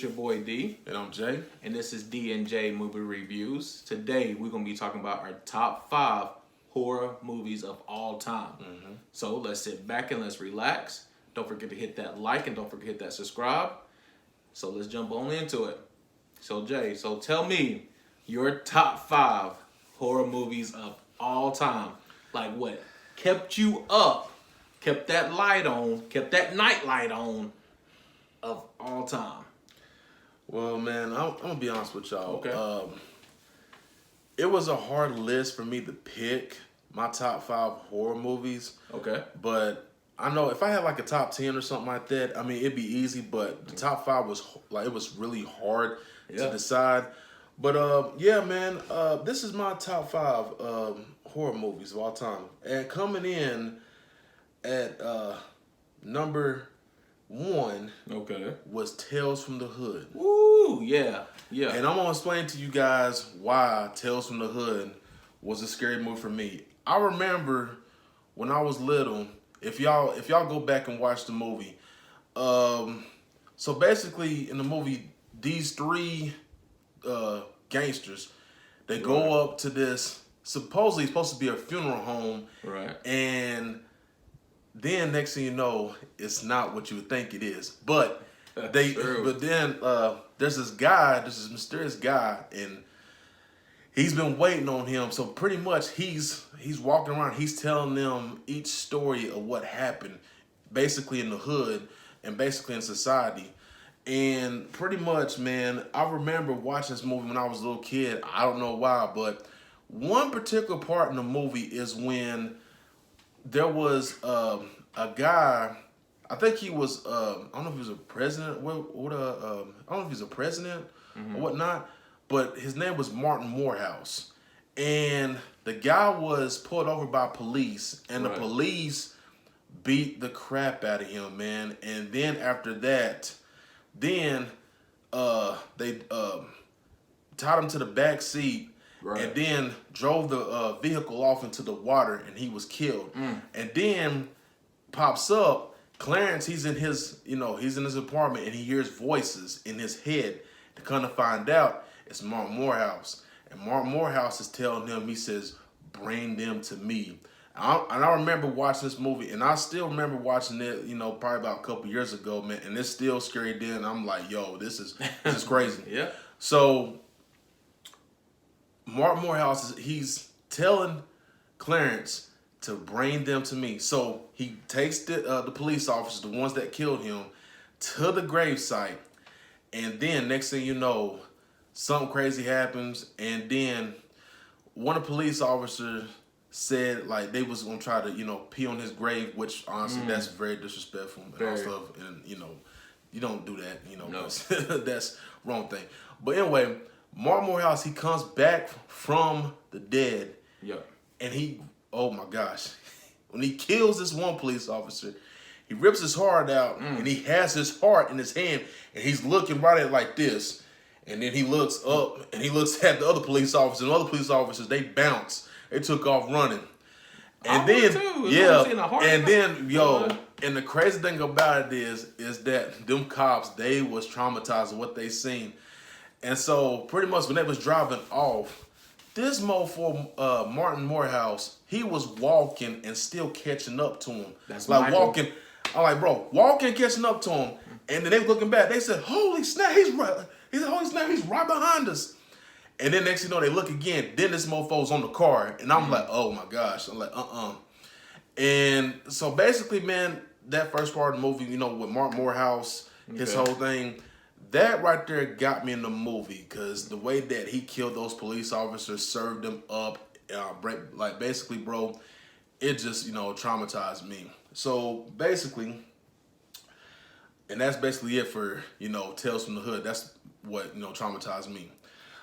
your boy D. And I'm Jay. And this is D&J Movie Reviews. Today, we're going to be talking about our top 5 horror movies of all time. So let's sit back and let's relax. Don't forget to hit that like and don't forget to hit that subscribe. So let's jump on into it. So Jay, tell me your top 5 horror movies of all time. Like what kept you up, kept that light on, kept that night light on of all time. Well, man, I'm gonna be honest with y'all. Okay. It was a hard list for me to pick my top 5 horror movies. Okay. But I know if I had like a top 10 or something like that, I mean, it'd be easy. But the top 5 was like, it was really hard to decide. But yeah, man, this is my top 5 horror movies of all time. And coming in at number 1 was Tales from the Hood. Ooh, yeah. And I'm gonna explain to you guys why Tales from the Hood was a scary movie for me. I remember when I was little, if y'all go back and watch the movie, so basically in the movie, these 3 gangsters, they go up to this supposedly supposed to be a funeral home, and then next thing you know, it's not what you would think it is. But then there's this mysterious guy, and he's been waiting on him. So pretty much he's walking around, he's telling them each story of what happened, basically in the hood and basically in society. And pretty much, man, I remember watching this movie when I was a little kid. I don't know why, but one particular part in the movie is when there was a guy. I think he was. I don't know if he was a president. I don't know if he was a president or whatnot. But his name was Martin Morehouse, and the guy was pulled over by police, and the police beat the crap out of him, man. And then after that, they tied him to the back seat. And then drove the vehicle off into the water, and he was killed. And then pops up Clarence. He's in his apartment, and he hears voices in his head. To kind of find out, it's Martin Morehouse, and Martin Morehouse is telling him. He says, "Bring them to me." And I remember watching this movie, and I still remember watching it. Probably about a couple years ago, man. And it's still scary. Then I'm like, "Yo, this is crazy." So Martin Morehouse he's telling Clarence to bring them to me. So he takes the police officers, the ones that killed him, to the gravesite, and then next thing you know, something crazy happens, and then one of the police officers said like they was gonna try to pee on his grave, which honestly that's very disrespectful and all stuff, and you don't do that, no. That's wrong thing. But anyway, Martin Morehouse, he comes back from the dead. And he, oh my gosh, when he kills this one police officer, he rips his heart out, and he has his heart in his hand, and he's looking right at it like this. And then he looks up, and he looks at the other police officers, and the other police officers, they bounce. They took off running. And then, and the crazy thing about it is that them cops, they was traumatized of what they seen. And so, pretty much, when they was driving off, this mofo, Martin Morehouse, he was walking and still catching up to him. That's like Michael. Walking. I'm like, bro, walking, catching up to him. And then they looking back. They said, "Holy snap, he's right." He said, "Holy snap, he's right behind us." And then next thing you know, they look again. Then this mofo's on the car, and I'm like, "Oh my gosh!" I'm like, And so basically, man, that first part of the movie, with Martin Morehouse, his whole thing. That right there got me in the movie because the way that he killed those police officers, served them up, like basically, bro, it just, traumatized me. So basically, and that's basically it for, Tales from the Hood. That's what, traumatized me.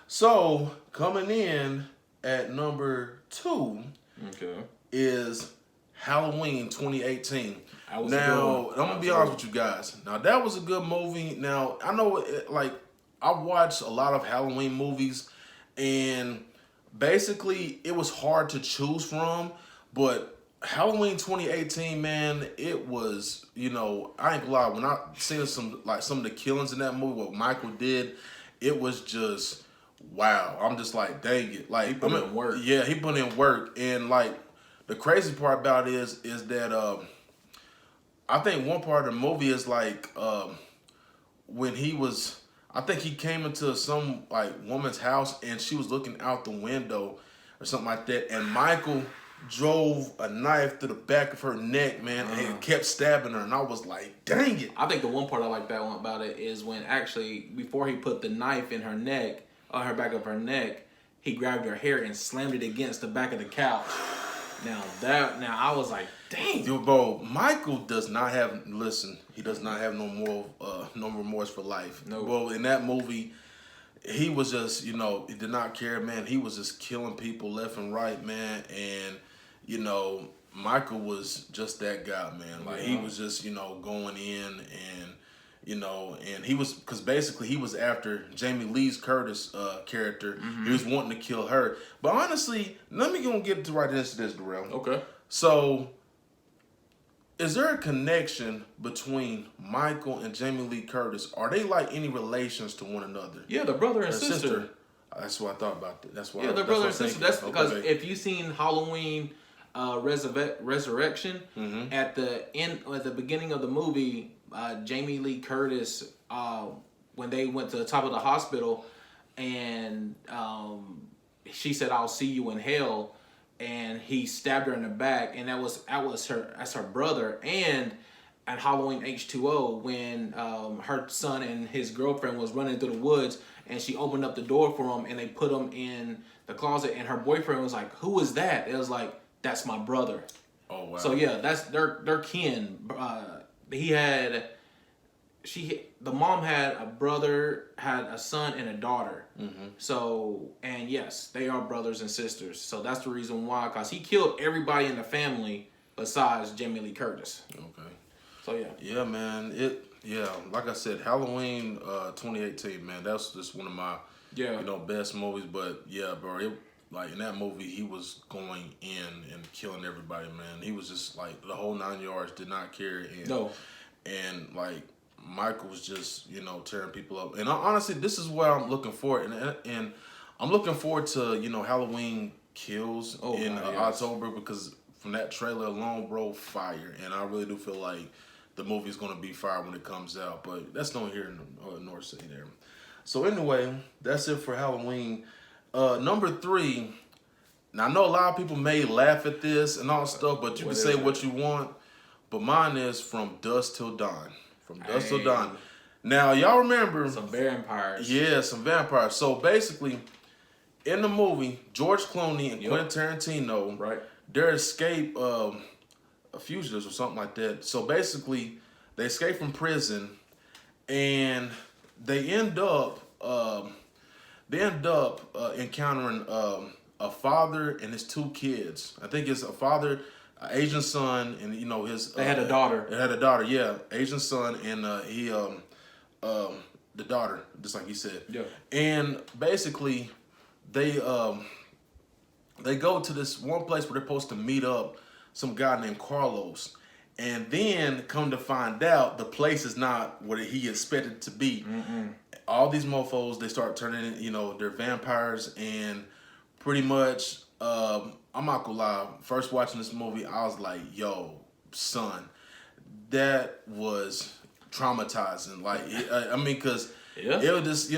So coming in at number 2 is Halloween 2018. Now, I'm going to be honest with you guys. Now, that was a good movie. Now, I know, I've watched a lot of Halloween movies, and basically, it was hard to choose from, but Halloween 2018, man, it was, I ain't gonna lie, when I seen some of the killings in that movie, what Michael did, it was just wow. I'm just like, dang it. Like, He put in work. Yeah, he put in work. And like the crazy part about it is that I think one part of the movie is like when he was, I think he came into some like woman's house and she was looking out the window or something like that, and Michael drove a knife through the back of her neck, man, and kept stabbing her, and I was like, dang it. I think the one part I like that one about it is when actually before he put the knife in her neck, on her back of her neck, he grabbed her hair and slammed it against the back of the couch. Now I was like, dang. Yo, bro, Michael does not have, he does not have no remorse for life. No. Bro, in that movie, he was just, he did not care, man. He was just killing people left and right, man. And, Michael was just that guy, man. Like, he was just, going in and he was, because basically he was after Jamie Lee Curtis character. Mm-hmm. He was wanting to kill her. But honestly, let me go get to right into this, Darrell. Okay. So, is there a connection between Michael and Jamie Lee Curtis? Are they like any relations to one another? Yeah, they're brother and sister. That's what I thought about that. That's why. Yeah, they're brother and sister. That's because if you've seen Halloween Resurrection, mm-hmm. at the beginning of the movie, Jamie Lee Curtis, when they went to the top of the hospital, and she said, "I'll see you in hell," and he stabbed her in the back, and that's her brother. And at Halloween H2O, when her son and his girlfriend was running through the woods, and she opened up the door for him, and they put him in the closet, and her boyfriend was like, "Who is that?" It was like, "That's my brother." Oh wow! So yeah, that's their kin. The mom had a brother, had a son, and a daughter. Mm-hmm. So, and yes, they are brothers and sisters. So that's the reason why, because he killed everybody in the family besides Jamie Lee Curtis. Okay. So yeah. Yeah, man. Like I said, Halloween 2018, man. That's just one of my best movies. But yeah, bro, like in that movie, he was going in and killing everybody, man. He was just like the whole 9 yards, did not care. And like Michael was just tearing people up. And honestly, this is where I'm looking forward, and I'm looking forward to Halloween Kills in October, because from that trailer alone, bro, fire. And I really do feel like the movie's gonna be fire when it comes out. But that's not here in North City there. So anyway, that's it for Halloween. Number 3. Now I know a lot of people may laugh at this and all stuff, but you can say what you want. But mine is From Dusk Till Dawn. From Dusk Till Dawn. Now y'all remember some vampires. Yeah, some vampires. So basically, in the movie, George Clooney and Quentin Tarantino, right, their escape fugitives or something like that. So basically, they escape from prison, and they end up encountering a father and his 2 kids. I think it's a father, an Asian son, and his. They had a daughter. They had a daughter, yeah, Asian son, and the daughter, just like he said. Yeah. And basically, they go to this one place where they're supposed to meet up some guy named Carlos. And then come to find out, the place is not what he expected to be. Mm-mm. All these mofos, they start turning in, they're vampires, and pretty much, I'm not gonna lie, first watching this movie, I was like, yo, son, that was traumatizing. Like, because it was just,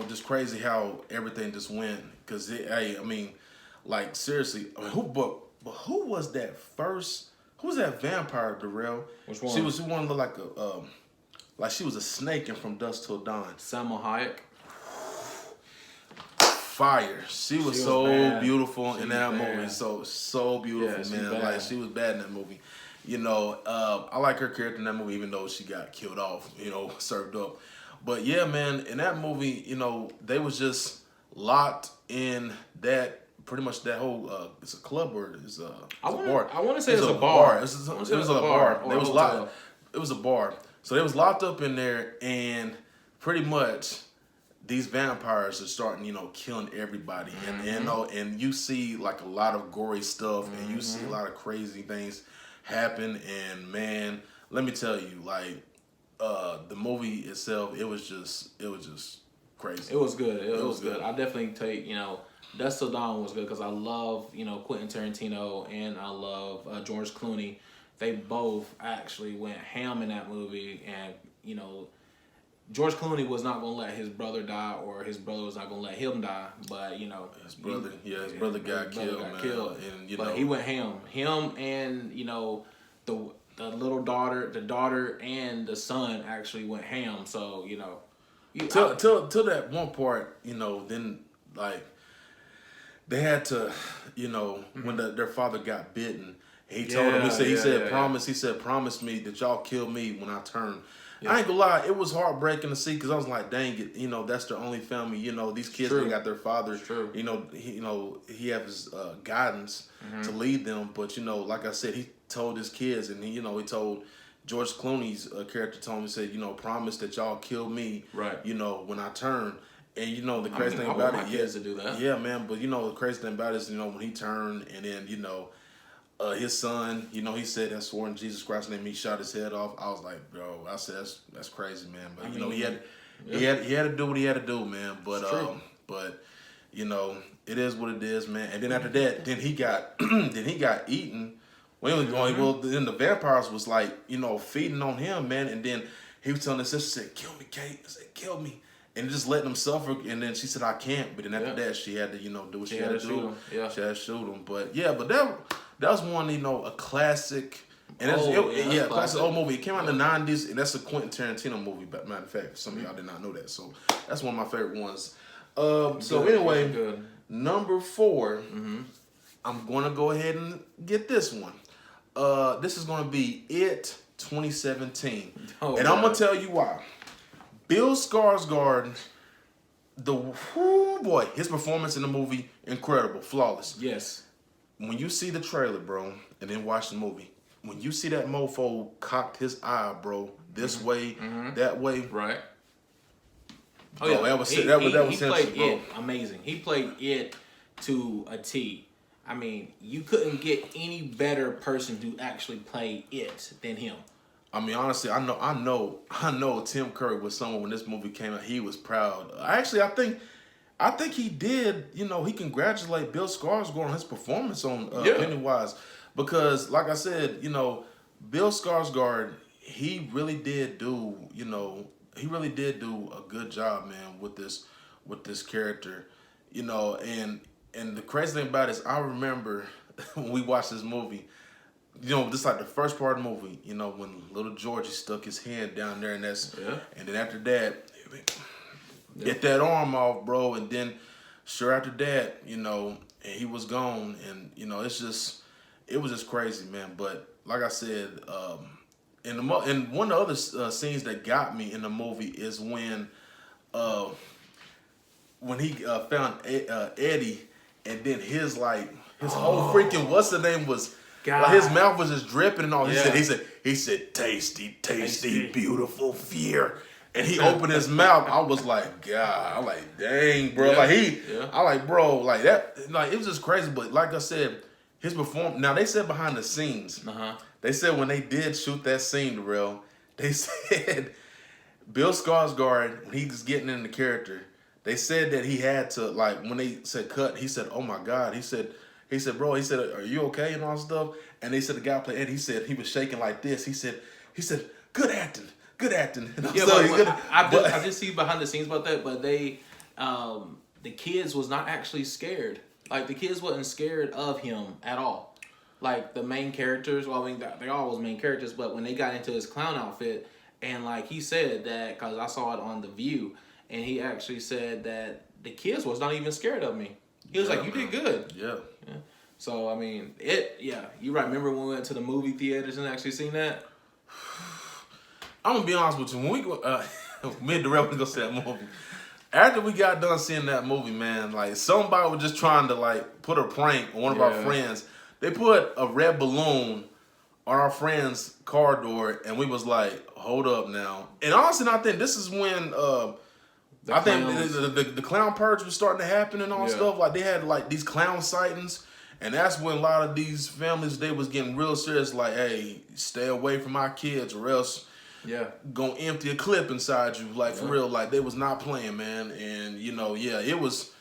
just crazy how everything just went. Because, like, seriously, who was that first? Who was that vampire, Darrell? Which one? She was one that looked like she was a snake in From Dusk Till Dawn. Salma Hayek. Fire. She was so bad. Beautiful in that movie. So beautiful, man. Bad. Like, she was bad in that movie. I like her character in that movie, even though she got killed off, served up. But yeah, man, in that movie, they was just locked in that. Pretty much that whole it's a club or it's a bar. I want to say it's a bar. It was a bar. It was It was a bar. So they was locked up in there, and pretty much these vampires are starting, killing everybody, and you see like a lot of gory stuff, and you see a lot of crazy things happen, and man, let me tell you, like the movie itself, it was just crazy. It was good. It was good. I definitely take Dusk Till Dawn was good because I love Quentin Tarantino and I love George Clooney. They both actually went ham in that movie, and George Clooney was not going to let his brother die, or his brother was not going to let him die. But his brother got killed, and but he went ham. Him and the little daughter, the daughter and the son actually went ham. So till that one part, then like they had to, when their father got bitten, he told him, he said, promise me that y'all kill me when I turn. I ain't gonna lie, it was heartbreaking to see because I was like, dang it, that's their only family. These kids they got their father. True. He have his guidance to lead them, but like I said, he told his kids, and he told George Clooney's character told him, he said, promise that y'all kill me, right? When I turn. And the crazy thing about it, kids to do that. Yeah, man. But the crazy thing about it is, when he turned, and then his son, he said that swore in Jesus Christ's name, he shot his head off. I was like, bro, I said that's crazy, man. But he had to do what he had to do, man. But it is what it is, man. And then after that, then he got eaten. Well, then the vampires was like, feeding on him, man. And then he was telling his sister, said, "Kill me, Kate." I said, "Kill me." And just letting him suffer, and then she said, "I can't." But then after that, she had to, do what she had to do. Yeah, she had to shoot him. But that was one, a classic. And classic old movie. It came out in the '90s, and that's a Quentin Tarantino movie. But matter of fact, some of y'all did not know that, so that's one of my favorite ones. Anyway, number 4, I'm gonna go ahead and get this one. This is gonna be It 2017, and I'm gonna tell you why. Bill Skarsgård, his performance in the movie, incredible, flawless. Yes. When you see the trailer, bro, and then watch the movie, when you see that mofo cocked his eye, bro, this way, that way, right? Oh yeah, that was he played it amazing. He played it to a T. I mean, you couldn't get any better person to actually play it than him. I mean, honestly, I know Tim Curry was someone when this movie came out, he was proud. Actually, I think he did, he congratulated Bill Skarsgård on his performance on Pennywise. Because, like I said, Bill Skarsgård, he really did do a good job, man, with this character. And the crazy thing about it is I remember when we watched this movie, this like the first part of the movie, when little Georgie stuck his hand down there, and and then after that, get that arm off, bro, and then sure after that, and he was gone, and it was just crazy, man. But like I said, and one of the other scenes that got me in the movie is when he found Eddie, and then his whole freaking what's the name was. Like his mouth was just dripping and all. He said, tasty, beautiful fear. And he opened his mouth. I was like, God, I'm like, dang, bro. I like, bro, like that. Like it was just crazy. But like I said, his performance. Now they said behind the scenes. They said when they did shoot that scene, Darrell, they said Bill Skarsgård, when he was getting in the character, they said that he had to, like, when they said cut, he said, "Oh my God," he said, bro, he said, "Are you okay?" and all that stuff. And they said the guy played Ed, he said he was shaking like this. He said, good acting. And I did see behind the scenes about that, but they, the kids was not actually scared. Like the kids wasn't scared of him at all. Like the main characters, well, I mean, they all was main characters, but when they got into his clown outfit, and like he said that, because I saw it on The View, and he actually said that the kids was not even scared of me. He was like, "You did good." Yeah. So, I mean, you're right. Remember when we went to the movie theaters and actually seen that? I'm going to be honest with you. When we go, me and Darrell went to go see that movie. After we got done seeing that movie, man, like, somebody was just trying to, like, put a prank on one of our friends. They put a red balloon on our friend's car door, and we was like, hold up now. And honestly, I think this is when The I think clowns. the clown purge was starting to happen and all stuff. Like they had like these clown sightings, and that's when a lot of these families they was getting real serious. Like, hey, stay away from my kids, or else gonna empty a clip inside you. Like for real, like they was not playing, man. And it was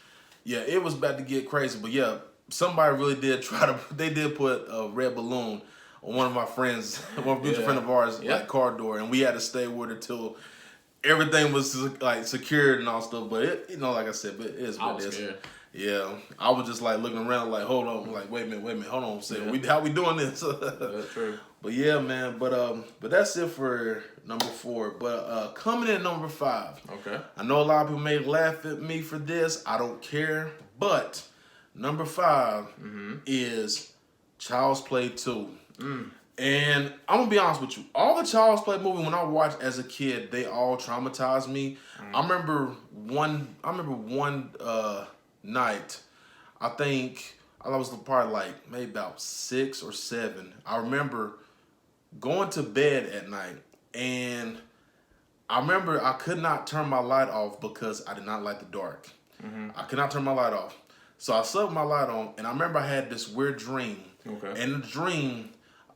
about to get crazy. But yeah, somebody really did they did put a red balloon on one of my friends, one mutual friend of ours, like car door, and we had to stay with her till everything was like secured and all stuff. But it, like I said, but it is what it is. Scared. Yeah, I was just like looking around, like, hold on, like, wait a minute, hold on, how we doing this? That's true. But yeah, man, but that's it for number 4. But coming in at number 5. Okay. I know a lot of people may laugh at me for this. I don't care. But number 5 is Child's Play 2. And I'm gonna be honest with you, all the Child's Play movies when I watched as a kid, they all traumatized me. I remember one night, I think I was probably like maybe about 6 or 7. I remember going to bed at night, and I remember I could not turn my light off because I did not like the dark. I could not turn my light off. So I set my light on, and I remember I had this weird dream. Okay. In the dream,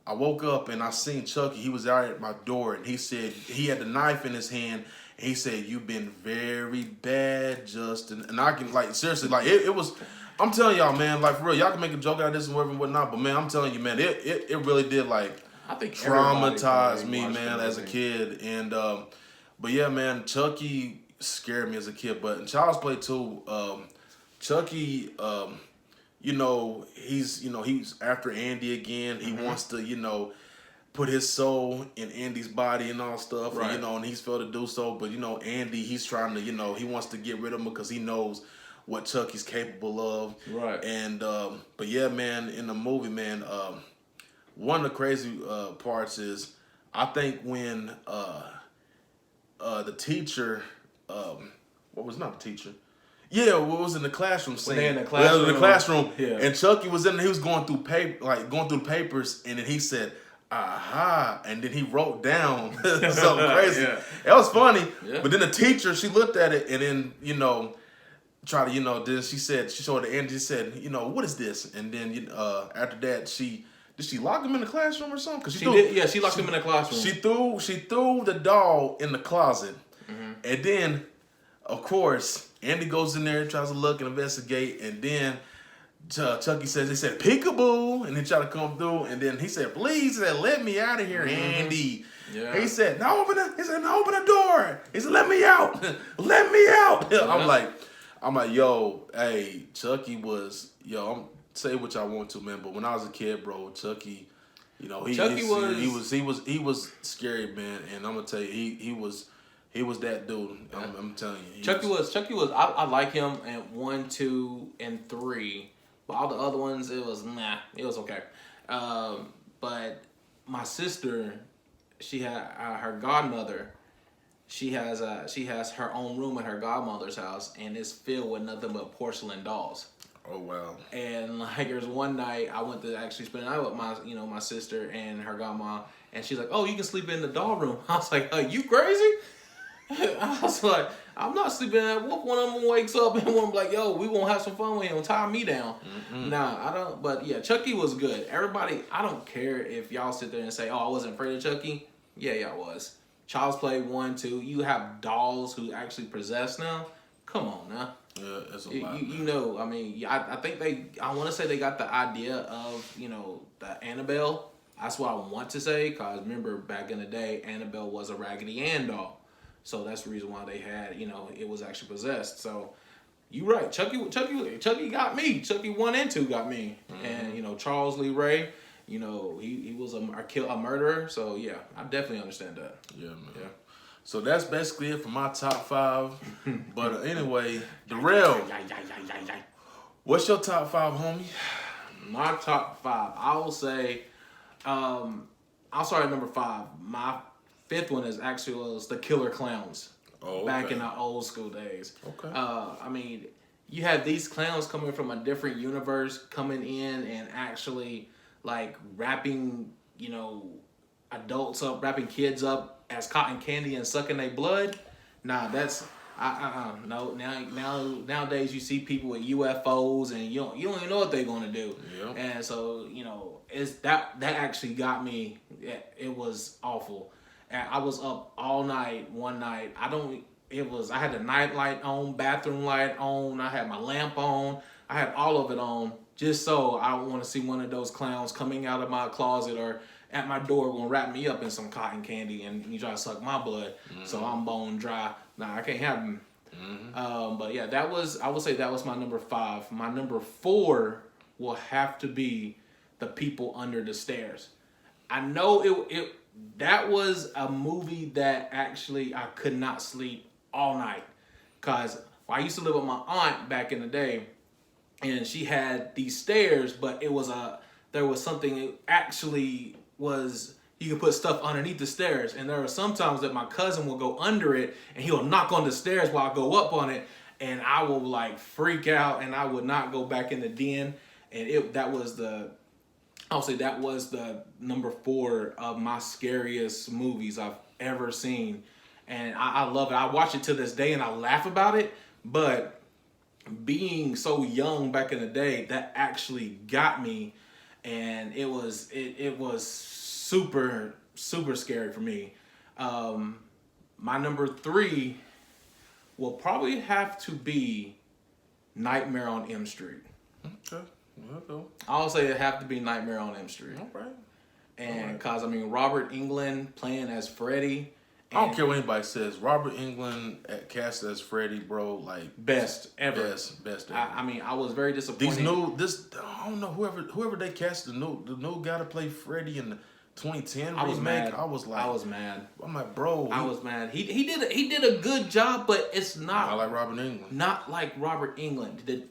I woke up and I seen Chucky. He was out at my door, and he said he had the knife in his hand. And he said, "You've been very bad, Justin." And I can, like, seriously, like, it was, I'm telling y'all, man, like, for real, y'all can make a joke out of this and whatever and whatnot, but, man, I'm telling you, man, it really did, like, I think traumatized me, man, as a kid. And, but, yeah, man, Chucky scared me as a kid. But in Child's Play 2, Chucky, he's after Andy again. He wants to, put his soul in Andy's body and all stuff, right. And he's failed to do so. But Andy, he's trying to, he wants to get rid of him because he knows what Chucky's capable of. Right. And but yeah, man, in the movie, man, one of the crazy parts is I think when the teacher, what was not the teacher? Yeah, what was in the classroom scene? In the classroom. Yeah. And Chucky was in there. He was going through going through the papers, and then he said, "Aha!" And then he wrote down something crazy. It was funny. Yeah. But then the teacher, she looked at it, and then tried to then she showed the end. She said, "What is this?" And then after that, did she lock him in the classroom or something? Cause she did. Yeah, she locked him in the classroom. She threw the doll in the closet, and then, of course, Andy goes in there, tries to look and investigate, and then Chucky says, he said, "Peekaboo," and he tried to come through, and then he said, "Please," he said, "Let me out of here, Andy." Yeah. He said, "No, open the door." He said, "Let me out. Let me out." Yeah. I'm like, yo, hey, Chucky was, I'm say what y'all want to, man, but when I was a kid, bro, Chucky, he was scary, man, and I'm gonna tell you, he was that dude. Yeah. I'm telling you, Chucky was. I like him in 1, 2, and 3. But all the other ones, it was okay. But my sister, she had her godmother. She has her own room at her godmother's house, and it's filled with nothing but porcelain dolls. Oh wow! And like there was one night I went to actually spend the night with my sister and her godma, and she's like, "Oh, you can sleep in the doll room." I was like, "You crazy?" I was like, I'm not sleeping at work. One of them wakes up and one like, "Yo, we won't have some fun with him. Tie me down." Nah, I don't. But yeah, Chucky was good. Everybody, I don't care if y'all sit there and say, "Oh, I wasn't afraid of Chucky." Yeah, y'all was. Child's Play 1, 2. You have dolls who actually possess now. Come on now. Yeah, that's a lot. I mean, I think I want to say they got the idea of the Annabelle. That's what I want to say, because remember back in the day, Annabelle was a Raggedy Ann doll. So that's the reason why they had, it was actually possessed. So you right, Chucky got me. Chucky 1 and 2 got me. And Charles Lee Ray, he was a murderer. So yeah, I definitely understand that. Yeah, man. Yeah. So that's basically it for my top 5. But anyway, Darrell, what's your top 5, homie? My top 5, I will say, I'll start at number 5. My 5th one is actually the Killer Clowns. Oh, okay. Back in the old school days. Okay. I mean, you had these clowns coming from a different universe, coming in and actually like wrapping, adults up, wrapping kids up as cotton candy and sucking their blood. Nah, that's No, nowadays you see people with UFOs and you don't even know what they're gonna do. Yeah. And so it's that actually got me. It was awful. And I was up all night one night. I had the night light on, bathroom light on. I had my lamp on. I had all of it on just so I want to see one of those clowns coming out of my closet or at my door gonna wrap me up in some cotton candy and you try to suck my blood. So I'm bone dry. Nah, I can't have them. But yeah, I would say that was my number 5. My number 4 will have to be The People Under the Stairs. I know that was a movie that actually I could not sleep all night. Cause I used to live with my aunt back in the day and she had these stairs, but there was something that actually was you could put stuff underneath the stairs, and there are sometimes that my cousin will go under it and he'll knock on the stairs while I go up on it, and I will like freak out and I would not go back in the den. And I'll say that was the number 4 of my scariest movies I've ever seen, and I love it. I watch it to this day and I laugh about it, but being so young back in the day, that actually got me, and it was super scary for me. My number 3 will probably have to be Nightmare on Elm Street. Okay. Well, I'll say it have to be Nightmare on Elm Street. all right. And because Robert Englund playing as Freddy. I don't care what anybody says. Robert Englund cast as Freddy, bro, like best ever. Best ever. I was very disappointed. I don't know whoever they cast the new guy to play Freddy in the 2010 I was remake. mad. I was mad. I'm like, bro. I was mad. He did a good job, but it's not. I like Robert Englund. Not like Robert Englund.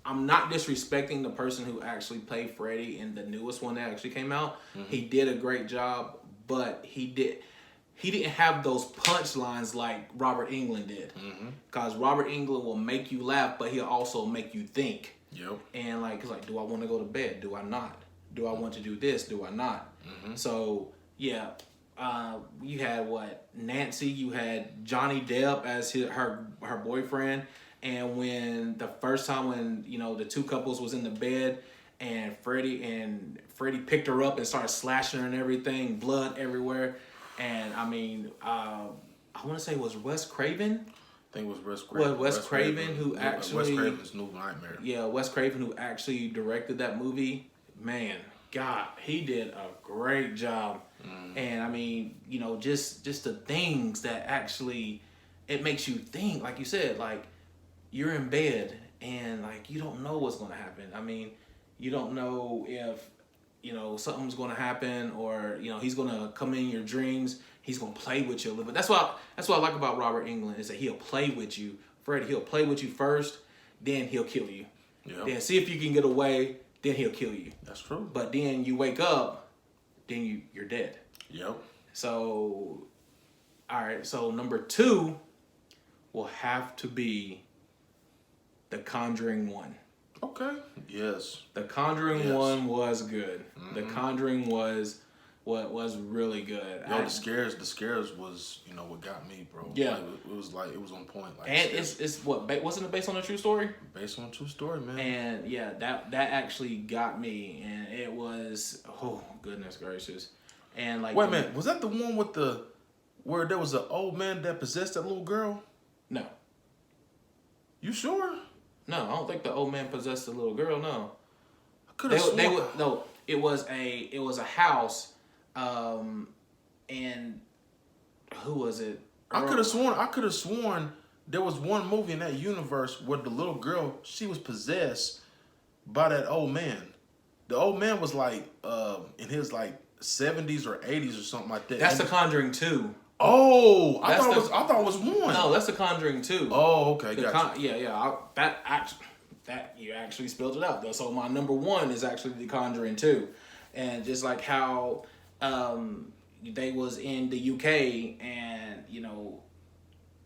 I'm not disrespecting the person who actually played Freddy in the newest one that actually came out. He did a great job, but he didn't have those punchlines like Robert Englund did. Because Robert Englund will make you laugh, but he'll also make you think. Yep. And it's like, do I want to go to bed? Do I not? Do I want to do this? Do I not? So yeah, you had Nancy. You had Johnny Depp as her boyfriend. And when the first time when the two couples was in the bed and Freddie picked her up and started slashing her and everything, blood everywhere. And I want to say it was Wes Craven. I think it was Wes Craven. Wes Craven who actually Wes Craven's New Nightmare. Yeah, Wes Craven who actually directed that movie. Man, God, he did a great job. And just the things that actually it makes you think, like you said, like you're in bed and you don't know what's going to happen. You don't know if something's going to happen or he's going to come in your dreams. He's going to play with you a little bit. That's what I like about Robert Englund is that he'll play with you. Freddy, he'll play with you first, then he'll kill you. Yep. Then see if you can get away, then he'll kill you. That's true. But then you wake up, then you're dead. Yep. So, all right. So number 2 will have to be The Conjuring 1. Okay. Yes. The Conjuring 1 was good. The Conjuring was really good. Yo, the scares was what got me, bro. Yeah. It was on point. And it's wasn't it based on a true story? Based on a true story, man. And yeah, that actually got me, and it was goodness gracious. And wait a minute, was that the one with where there was an old man that possessed that little girl? No. You sure? No, I don't think the old man possessed the little girl. No. I could have sworn. No, it was a house, and who was it? I could have sworn there was one movie in that universe where the little girl, she was possessed by that old man. The old man was in his 70s or 80s or something like that. That's The Conjuring 2. Oh, I thought it was 1. No, that's The Conjuring 2. Oh, okay, gotcha. That you actually spelled it out though. So my number 1 is actually The Conjuring 2, and just like how they was in the UK and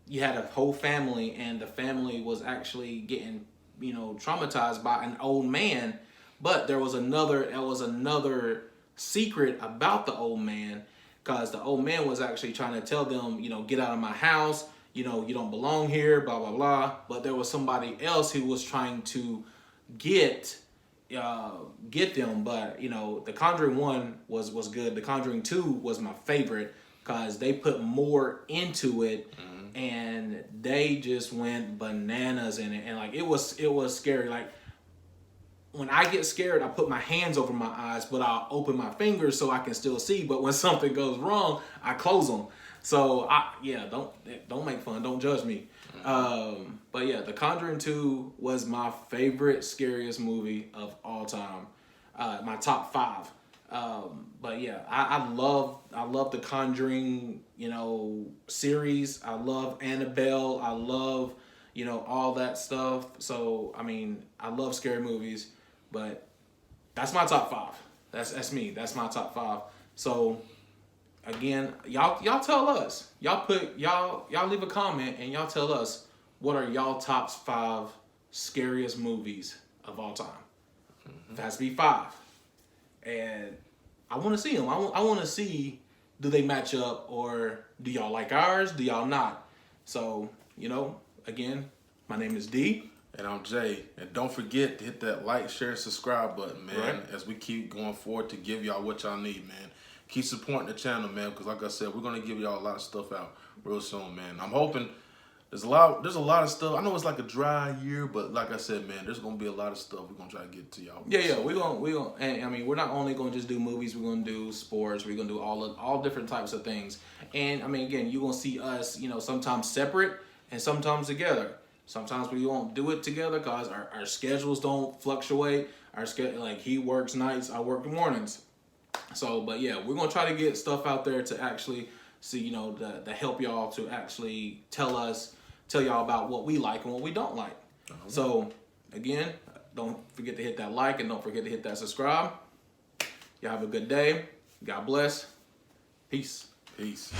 you had a whole family and the family was actually getting traumatized by an old man, but there was another secret about the old man. Because the old man was actually trying to tell them, get out of my house. you don't belong here, blah blah blah. But there was somebody else who was trying to get them. But the Conjuring 1 was good. The Conjuring 2 was my favorite because they put more into it, and they just went bananas in it, and like it was scary. Like when I get scared, I put my hands over my eyes, but I'll open my fingers so I can still see. But when something goes wrong, I close them. So don't make fun, don't judge me. But yeah, The Conjuring 2 was my favorite scariest movie of all time. My top 5. But yeah, I love the Conjuring, series. I love Annabelle. I love, all that stuff. So I mean, I love scary movies, but that's my top 5. That's me. That's my top 5. So again, y'all tell us. Y'all leave a comment and y'all tell us what are y'all top 5 scariest movies of all time. It has to be 5. And I want to see them. I want to see, do they match up, or do y'all like ours? Do y'all not? So, again, my name is D. And I'm Jay. And don't forget to hit that like, share, subscribe button, man, Right. as we keep going forward to give y'all what y'all need, man. Keep supporting the channel, man, because like I said, we're going to give y'all a lot of stuff out real soon, man. I'm hoping there's a lot of stuff. I know it's like a dry year, but like I said, man, there's going to be a lot of stuff we're going to try to get to y'all. Yeah, we're gonna, and I mean, we're not only gonna just do movies, we're gonna do sports, we're gonna do all different types of things. And I mean, again, you're gonna see us, sometimes separate and sometimes together. Sometimes we won't do it together because our schedules don't fluctuate. Our schedule, like he works nights, I work mornings. So, but yeah, we're gonna try to get stuff out there to actually see, to help y'all to actually tell y'all about what we like and what we don't like. So, again, don't forget to hit that like and don't forget to hit that subscribe. Y'all have a good day. God bless. Peace. Peace.